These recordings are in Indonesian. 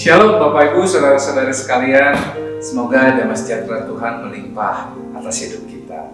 Shalom Bapak Ibu, saudara-saudara sekalian. Semoga damai sejahtera Tuhan melimpah atas hidup kita.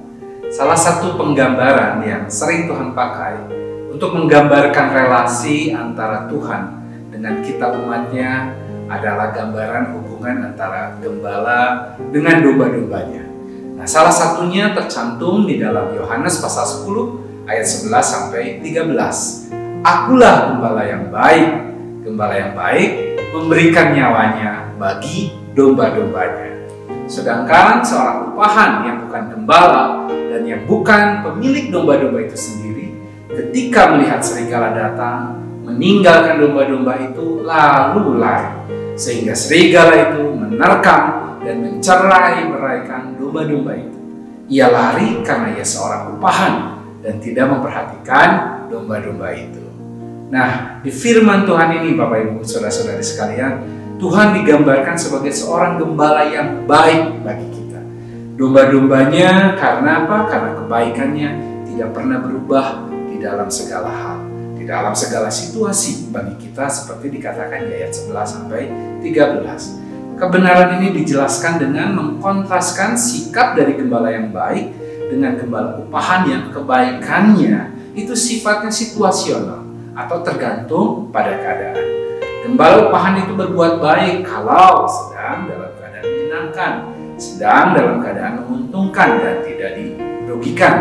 Salah satu penggambaran yang sering Tuhan pakai untuk menggambarkan relasi antara Tuhan dengan kita umatnya adalah gambaran hubungan antara gembala dengan domba-dombanya. Nah, salah satunya tercantum di dalam Yohanes pasal 10 ayat 11 sampai 13. Akulah gembala yang baik. Gembala yang baik memberikan nyawanya bagi domba-dombanya. Sedangkan seorang upahan yang bukan gembala dan yang bukan pemilik domba-domba itu sendiri, ketika melihat serigala datang, meninggalkan domba-domba itu lalu lari. Sehingga serigala itu menerkam dan mencerai-beraikan domba-domba itu. Ia lari karena ia seorang upahan dan tidak memperhatikan domba-domba itu. Nah, di firman Tuhan ini Bapak Ibu saudara-saudari sekalian, Tuhan digambarkan sebagai seorang gembala yang baik bagi kita. Domba-dombanya karena apa? Karena kebaikannya tidak pernah berubah di dalam segala hal, di dalam segala situasi bagi kita, seperti dikatakan di ayat 11 sampai 13. Kebenaran ini dijelaskan dengan mengkontraskan sikap dari gembala yang baik dengan gembala upahan yang kebaikannya itu sifatnya situasional atau tergantung pada keadaan. Gembala upahan itu berbuat baik kalau sedang dalam keadaan menyenangkan, sedang dalam keadaan menguntungkan dan tidak dirugikan.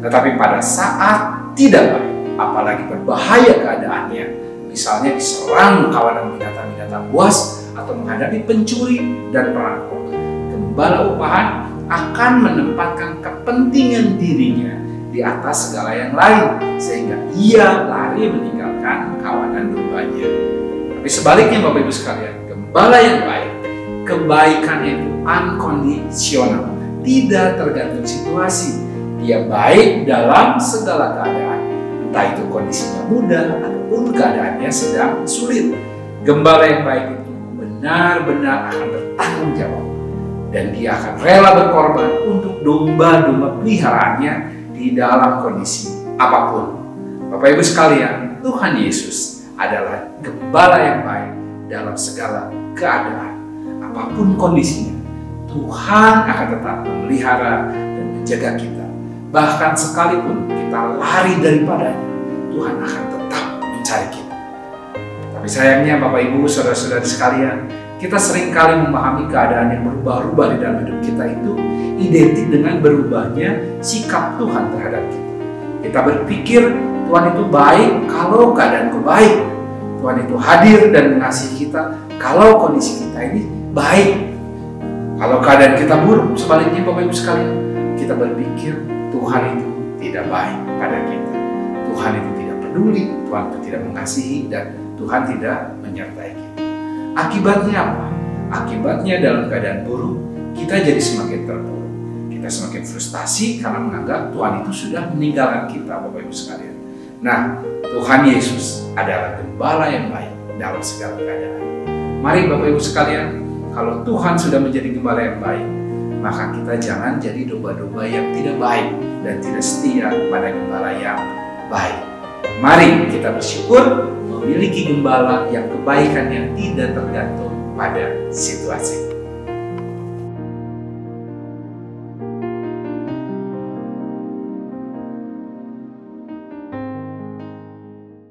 Tetapi pada saat tidak baik, apalagi berbahaya keadaannya, misalnya diserang kawanan binatang-binatang buas atau menghadapi pencuri dan perampok, gembala upahan akan menempatkan kepentingan dirinya di atas segala yang lain, sehingga ia lari meninggalkan kawanan dombanya. Tapi sebaliknya Bapak Ibu sekalian, gembala yang baik, kebaikannya itu unconditional, tidak tergantung situasi. Dia baik dalam segala keadaan, entah itu kondisinya mudah ataupun keadaannya sedang sulit. Gembala yang baik itu benar-benar akan bertanggung jawab, dan dia akan rela berkorban untuk domba-domba peliharaannya di dalam kondisi apapun. Bapak Ibu sekalian, Tuhan Yesus adalah gembala yang baik dalam segala keadaan. Apapun kondisinya, Tuhan akan tetap memelihara dan menjaga kita. Bahkan sekalipun kita lari daripadanya, Tuhan akan tetap mencari kita. Tapi sayangnya Bapak Ibu saudara-saudari sekalian, kita seringkali memahami keadaan yang berubah-ubah di dalam hidup kita itu identik dengan berubahnya sikap Tuhan terhadap kita. Kita berpikir Tuhan itu baik kalau keadaanku baik. Tuhan itu hadir dan mengasihi kita kalau kondisi kita ini baik. Kalau keadaan kita buruk, sebaliknya Bapak Ibu sekalian, kita berpikir Tuhan itu tidak baik pada kita. Tuhan itu tidak peduli, Tuhan itu tidak mengasihi, dan Tuhan tidak menyertai kita. Akibatnya apa? Akibatnya dalam keadaan buruk, kita jadi semakin terpuruk. Kita semakin frustasi karena menganggap Tuhan itu sudah meninggalkan kita, Bapak Ibu sekalian. Nah, Tuhan Yesus adalah gembala yang baik dalam segala keadaan. Mari Bapak Ibu sekalian, kalau Tuhan sudah menjadi gembala yang baik, maka kita jangan jadi domba-domba yang tidak baik dan tidak setia pada gembala yang baik. Mari kita bersyukur memiliki gembala yang kebaikannya tidak tergantung pada situasi.